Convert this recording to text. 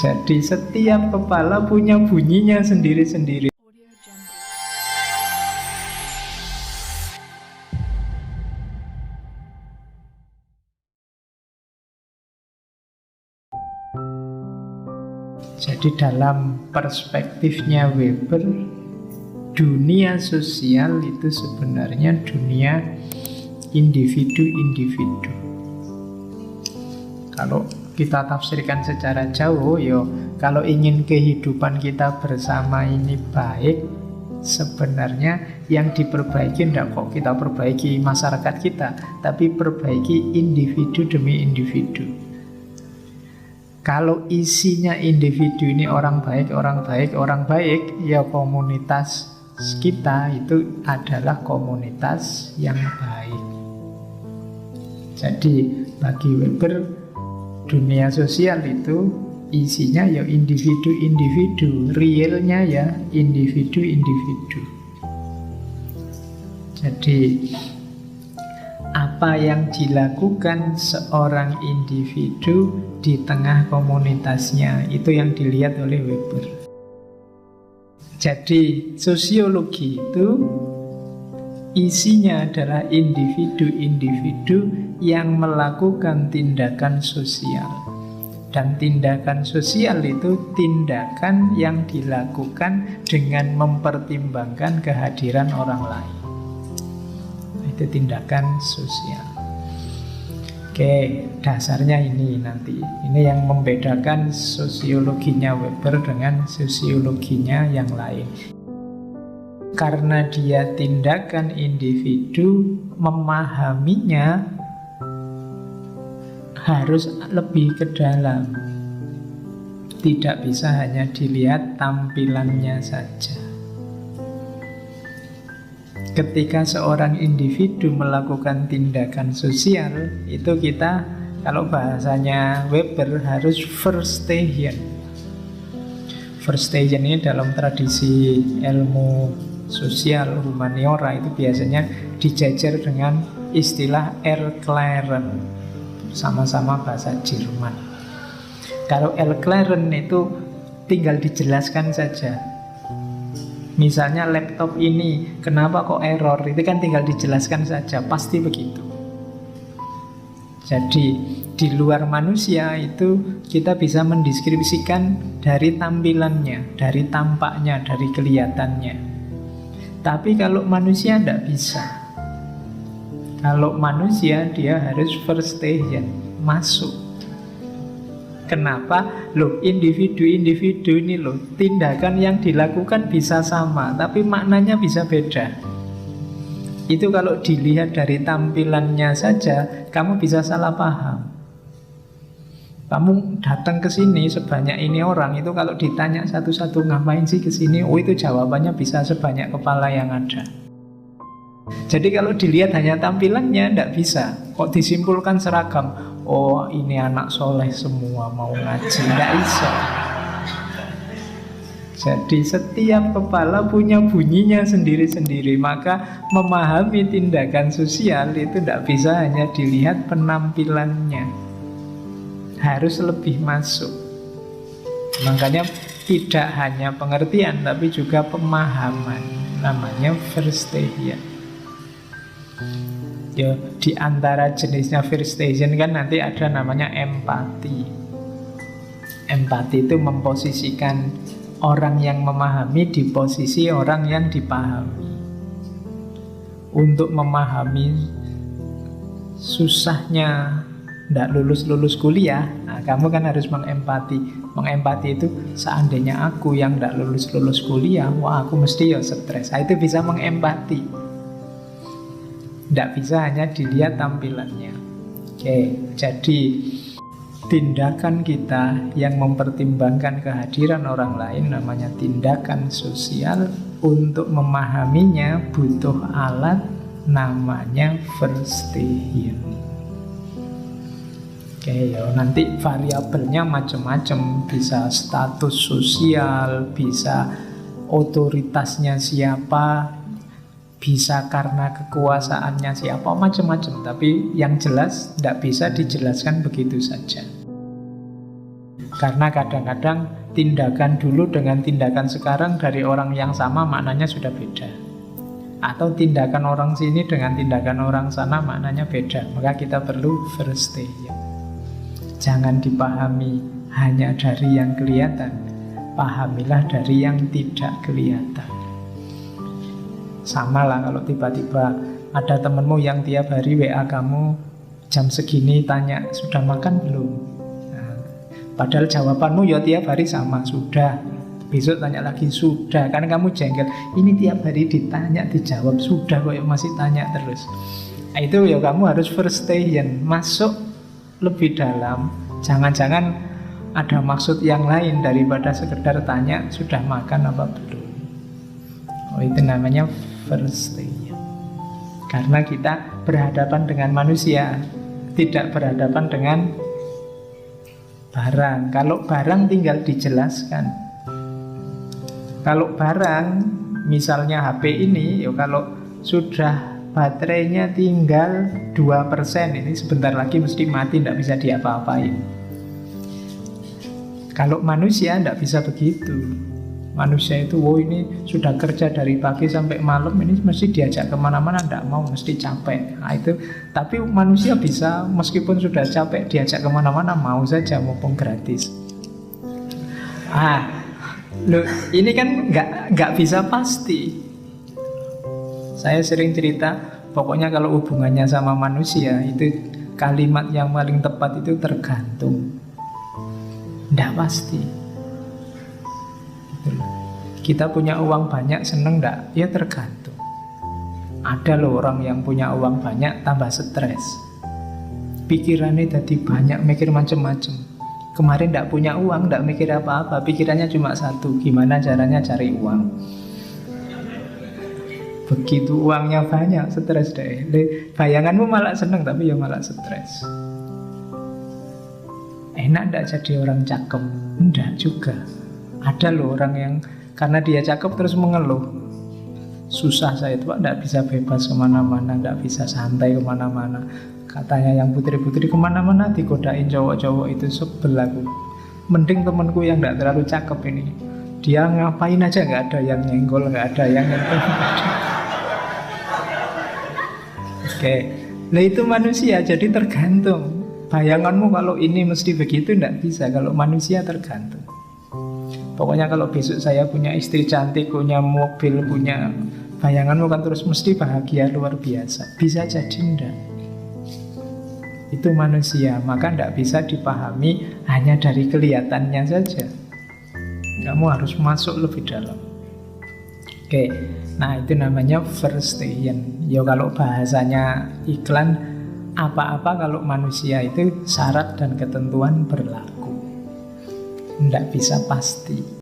Jadi setiap kepala punya bunyinya sendiri-sendiri. Jadi dalam perspektifnya Weber, dunia sosial itu sebenarnya dunia individu-individu. Kalau kita tafsirkan secara jauh, kalau ingin kehidupan kita bersama ini baik, sebenarnya yang diperbaiki tidak kok kita perbaiki masyarakat kita, tapi perbaiki individu demi individu. Kalau isinya individu ini orang baik, orang baik, orang baik, ya komunitas kita itu adalah komunitas yang baik. Jadi bagi Weber, dunia sosial itu isinya ya individu-individu, realnya ya individu-individu. Jadi apa yang dilakukan seorang individu di tengah komunitasnya, itu yang dilihat oleh Weber. Jadi sosiologi itu isinya adalah individu-individu yang melakukan tindakan sosial. Dan tindakan sosial itu tindakan yang dilakukan dengan mempertimbangkan kehadiran orang lain. Itu tindakan sosial. Oke, dasarnya ini nanti. Ini yang membedakan sosiologinya Weber dengan sosiologinya yang lain. Karena dia tindakan individu, memahaminya harus lebih ke dalam. Tidak bisa hanya dilihat tampilannya saja. Ketika seorang individu melakukan tindakan sosial, itu kita, kalau bahasanya Weber, harus verstehen. Verstehen ini dalam tradisi ilmu sosial humaniora itu biasanya dijajar dengan istilah erklären, sama-sama bahasa Jerman. Kalau erklären itu tinggal dijelaskan saja. Misalnya laptop ini kenapa kok error, itu kan tinggal dijelaskan saja, pasti begitu. Jadi di luar manusia itu kita bisa mendeskripsikan dari tampilannya, dari tampaknya, dari kelihatannya. Tapi kalau manusia tidak bisa. Kalau manusia dia harus verstehen, masuk. Kenapa? Loh, individu-individu ini loh, tindakan yang dilakukan bisa sama, tapi maknanya bisa beda. Itu kalau dilihat dari tampilannya saja, kamu bisa salah paham. Kamu datang ke sini sebanyak ini orang, itu kalau ditanya satu-satu ngapain sih ke sini, oh itu jawabannya bisa sebanyak kepala yang ada. Jadi kalau dilihat hanya tampilannya, tidak bisa. Kok disimpulkan seragam, oh ini anak soleh semua mau ngaji, tidak bisa. Jadi setiap kepala punya bunyinya sendiri-sendiri. Maka memahami tindakan sosial itu tidak bisa hanya dilihat penampilannya, harus lebih masuk. Makanya tidak hanya pengertian, tapi juga pemahaman. Namanya verstehen. Ya, di antara jenisnya verstehen kan nanti ada namanya empati. Empati itu memposisikan orang yang memahami di posisi orang yang dipahami. Untuk memahami susahnya tidak lulus-lulus kuliah, nah, kamu kan harus mengempati. Mengempati itu seandainya aku yang tidak lulus-lulus kuliah, wah aku mesti ya stres. Nah, itu bisa mengempati. Tidak bisa hanya dilihat tampilannya. Oke, jadi tindakan kita yang mempertimbangkan kehadiran orang lain namanya tindakan sosial. Untuk memahaminya butuh alat namanya verstehen. Oke, nanti variabelnya macam-macam. Bisa status sosial, bisa otoritasnya siapa, bisa karena kekuasaannya siapa, macam-macam. Tapi yang jelas tidak bisa dijelaskan begitu saja. Karena kadang-kadang tindakan dulu dengan tindakan sekarang dari orang yang sama maknanya sudah beda. Atau tindakan orang sini dengan tindakan orang sana maknanya beda. Maka kita perlu first stay. Jangan dipahami hanya dari yang kelihatan, pahamilah dari yang tidak kelihatan. Sama lah kalau tiba-tiba ada temenmu yang tiap hari WA kamu jam segini tanya, sudah makan belum? Nah, padahal jawabanmu ya tiap hari sama, sudah. Besok tanya lagi, sudah. Karena kamu jengkel, ini tiap hari ditanya, dijawab, sudah kok masih tanya terus. Nah, itu ya kamu harus first stay, masuk lebih dalam. Jangan-jangan ada maksud yang lain daripada sekedar tanya, sudah makan apa belum. Oh, itu namanya first stay. Karena kita berhadapan dengan manusia, tidak berhadapan dengan barang. Kalau barang tinggal dijelaskan. Kalau barang, misalnya HP ini, kalau sudah baterainya tinggal 2%, ini sebentar lagi mesti mati, tidak bisa diapa-apain. Kalau manusia tidak bisa begitu. Manusia itu, ini sudah kerja dari pagi sampai malam, ini mesti diajak kemana-mana, tidak mau, mesti capek. Nah, itu. Tapi manusia bisa, meskipun sudah capek, diajak kemana-mana, mau saja, mumpung gratis. Loh, ini kan nggak bisa pasti. Saya sering cerita, pokoknya kalau hubungannya sama manusia, itu kalimat yang paling tepat itu tergantung. Tidak pasti. Kita punya uang banyak, seneng enggak? Ya tergantung. Ada loh orang yang punya uang banyak tambah stres, pikirannya jadi banyak, mikir macam-macam. Kemarin enggak punya uang, enggak mikir apa-apa, pikirannya cuma satu, gimana caranya cari uang. Begitu uangnya banyak, stres deh. Bayanganmu malah seneng, tapi ya malah stres. Enak enggak jadi orang cakep? Enggak juga. Ada loh orang yang karena dia cakep terus mengeluh, susah saya itu Pak, tidak bisa bebas kemana-mana, tidak bisa santai kemana-mana. Katanya yang putri-putri kemana-mana digodain cowok-cowok, itu sebel aku. Mending temanku yang tidak terlalu cakep ini, dia ngapain aja nggak ada yang nyenggol, nggak ada yang nyentuh. Oke, nah itu manusia, jadi tergantung. Bayanganmu kalau ini mesti begitu, tidak bisa. Kalau manusia tergantung. Pokoknya kalau besok saya punya istri cantik, punya mobil, punya, bayanganmu kan terus mesti bahagia luar biasa. Bisa jadi enggak. Itu manusia, maka enggak bisa dipahami hanya dari kelihatannya saja. Kamu harus masuk lebih dalam. Oke, nah itu namanya first stay. Ya kalau bahasanya iklan, apa-apa kalau manusia itu syarat dan ketentuan berlaku. Tidak bisa pasti.